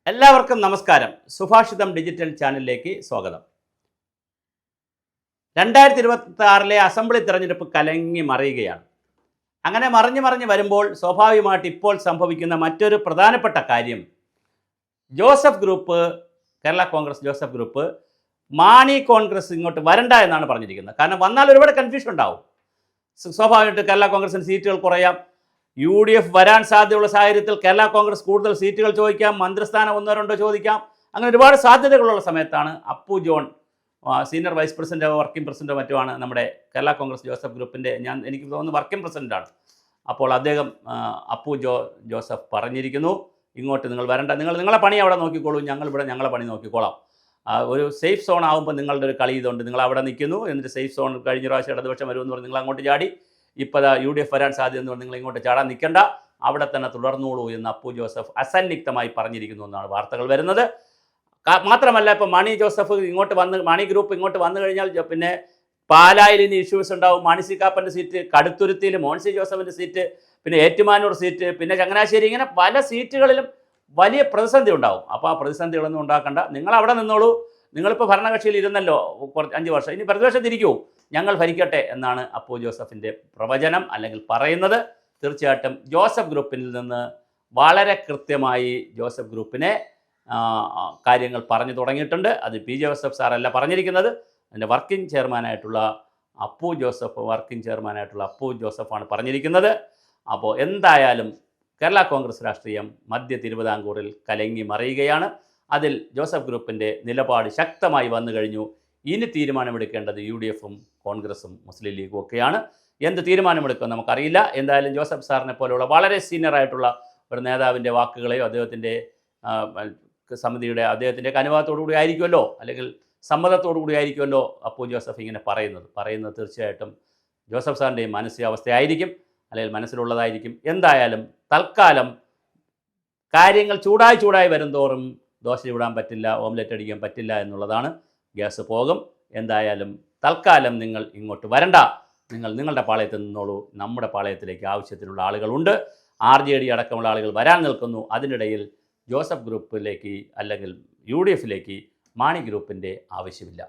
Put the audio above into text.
എല്ലാവർക്കും നമസ്കാരം. സുഭാഷിതം ഡിജിറ്റൽ ചാനലിലേക്ക് സ്വാഗതം. 2026 അസംബ്ലി തെരഞ്ഞെടുപ്പ് കലങ്ങി മറിയുകയാണ്. അങ്ങനെ മറിഞ്ഞ് വരുമ്പോൾ സ്വാഭാവികമായിട്ട് ഇപ്പോൾ സംഭവിക്കുന്ന മറ്റൊരു പ്രധാനപ്പെട്ട കാര്യം, Joseph group, Kerala Congress Joseph group Mani Congress ഇങ്ങോട്ട് വരണ്ട എന്നാണ് പറഞ്ഞിരിക്കുന്നത്. കാരണം വന്നാൽ ഒരുപാട് കൺഫ്യൂഷൻ ഉണ്ടാവും. സ്വാഭാവികമായിട്ട് കേരള കോൺഗ്രസിന് സീറ്റുകൾ കുറയാം. UDF വരാൻ സാധ്യതയുള്ള സാഹചര്യത്തിൽ കേരള കോൺഗ്രസ് കൂടുതൽ സീറ്റുകൾ ചോദിക്കാം, മന്ത്രിസ്ഥാനം ഒന്നോ രണ്ടോ ചോദിക്കാം. അങ്ങനെ ഒരുപാട് സാധ്യതകളുള്ള സമയത്താണ് അപ്പു ജോൺ, സീനിയർ വൈസ് പ്രസിഡൻറ്റോ വർക്കിംഗ് പ്രസിഡൻറ്റോ മറ്റുമാണ് നമ്മുടെ കേരള കോൺഗ്രസ് ജോസഫ് ഗ്രൂപ്പിൻ്റെ, എനിക്ക് തോന്നുന്നു വർക്കിംഗ് പ്രസിഡൻ്റാണ്. അപ്പോൾ അദ്ദേഹം അപ്പു ജോസഫ് പറഞ്ഞിരിക്കുന്നു, ഇങ്ങോട്ട് നിങ്ങൾ വരണ്ട, നിങ്ങളെ പണി അവിടെ നോക്കിക്കോളൂ, ഞങ്ങളിവിടെ ഞങ്ങളെ പണി നോക്കിക്കോളാം. ഒരു സേഫ് സോൺ ആകുമ്പോൾ നിങ്ങളുടെ ഒരു കളി ഇതുണ്ട്, നിങ്ങൾ അവിടെ നിൽക്കുന്നു, എന്നിട്ട് സേഫ് സോൺ കഴിഞ്ഞ പ്രാവശ്യം ഇടതുപക്ഷം വരുമെന്ന് പറഞ്ഞ് നിങ്ങൾ അങ്ങോട്ട് ചാടി, ഇപ്പോൾ UDF വരാൻ സാധ്യതയെന്ന് പറഞ്ഞ് നിങ്ങൾ ഇങ്ങോട്ട് ചാടാൻ നിൽക്കേണ്ട, അവിടെ തന്നെ തുടർന്നോളൂ എന്ന് അപ്പു ജോസഫ് അസന്നിഗ്ധമായി പറഞ്ഞിരിക്കുന്നു എന്നാണ് വാർത്തകൾ വരുന്നത്. മാത്രമല്ല, ഇപ്പോൾ മാണി ഗ്രൂപ്പ് ഇങ്ങോട്ട് വന്നു കഴിഞ്ഞാൽ പിന്നെ പാലായിൽ ഇനി ഇഷ്യൂസ് ഉണ്ടാവും. മാണി സി കാപ്പൻ്റെ സീറ്റ്, കടുത്തുരുത്തിയിൽ മോൻസി ജോസഫിൻ്റെ സീറ്റ്, പിന്നെ ഏറ്റുമാനൂർ സീറ്റ്, പിന്നെ ചങ്ങനാശ്ശേരി, ഇങ്ങനെ പല സീറ്റുകളിലും വലിയ പ്രതിസന്ധി ഉണ്ടാവും. അപ്പോൾ ആ പ്രതിസന്ധികളൊന്നും ഉണ്ടാക്കണ്ട, നിങ്ങൾ അവിടെ നിന്നോളൂ. നിങ്ങളിപ്പോൾ ഭരണകക്ഷിയിൽ ഇരുന്നല്ലോ 5 വർഷം, ഇനി പ്രതിപക്ഷത്തിരിക്കൂ, ഞങ്ങൾ ഭരിക്കട്ടെ എന്നാണ് അപ്പു ജോസഫിൻ്റെ പ്രവചനം, അല്ലെങ്കിൽ പറയുന്നത്. തീർച്ചയായിട്ടും ജോസഫ് ഗ്രൂപ്പിൽ നിന്ന് വളരെ കൃത്യമായി ജോസഫ് ഗ്രൂപ്പിനെ കാര്യങ്ങൾ പറഞ്ഞു തുടങ്ങിയിട്ടുണ്ട്. അത് P. ജോസഫ് സാറല്ല പറഞ്ഞിരിക്കുന്നത്, അതിൻ്റെ വർക്കിംഗ് ചെയർമാനായിട്ടുള്ള അപ്പു ജോസഫാണ് പറഞ്ഞിരിക്കുന്നത്. അപ്പോൾ എന്തായാലും കേരള കോൺഗ്രസ് രാഷ്ട്രീയം മധ്യ തിരുവിതാംകൂറിൽ കലങ്ങി മറിയുകയാണ്. അതിൽ ജോസഫ് ഗ്രൂപ്പിൻ്റെ നിലപാട് ശക്തമായി വന്നു കഴിഞ്ഞു. ഇനി തീരുമാനമെടുക്കേണ്ടത് UDFും കോൺഗ്രസും മുസ്ലിം ലീഗും ഒക്കെയാണ്. എന്ത് തീരുമാനമെടുക്കുമെന്ന് നമുക്കറിയില്ല. എന്തായാലും ജോസഫ് സാറിനെ പോലെയുള്ള വളരെ സീനിയറായിട്ടുള്ള ഒരു നേതാവിൻ്റെ വാക്കുകളെയോ അദ്ദേഹത്തിൻ്റെ അദ്ദേഹത്തിൻ്റെ അനുവാദത്തോടു കൂടി ആയിരിക്കുമല്ലോ, അല്ലെങ്കിൽ സമ്മതത്തോടു കൂടി ആയിരിക്കുമല്ലോ അപ്പു ജോസഫ് ഇങ്ങനെ പറയുന്നത് തീർച്ചയായിട്ടും ജോസഫ് സാറിൻ്റെയും മാനസികാവസ്ഥയായിരിക്കും, അല്ലെങ്കിൽ മനസ്സിലുള്ളതായിരിക്കും. എന്തായാലും തൽക്കാലം കാര്യങ്ങൾ ചൂടായി വരും തോറും ദോശ ചൂടാൻ പറ്റില്ല, ഓംലെറ്റ് അടിക്കാൻ പറ്റില്ല എന്നുള്ളതാണ്. ഗ്യാസ് പോകും. എന്തായാലും തൽക്കാലം നിങ്ങൾ ഇങ്ങോട്ട് വരണ്ട, നിങ്ങളുടെ പാളയത്തിൽ നിന്നോളൂ. നമ്മുടെ പാളയത്തിലേക്ക് ആവശ്യത്തിനുള്ള ആളുകളുണ്ട്. RJD അടക്കമുള്ള ആളുകൾ വരാൻ നിൽക്കുന്നു. അതിനിടയിൽ ജോസഫ് ഗ്രൂപ്പിലേക്ക് അല്ലെങ്കിൽ UDFിലേക്ക് മാണി ഗ്രൂപ്പിൻ്റെ ആവശ്യമില്ല.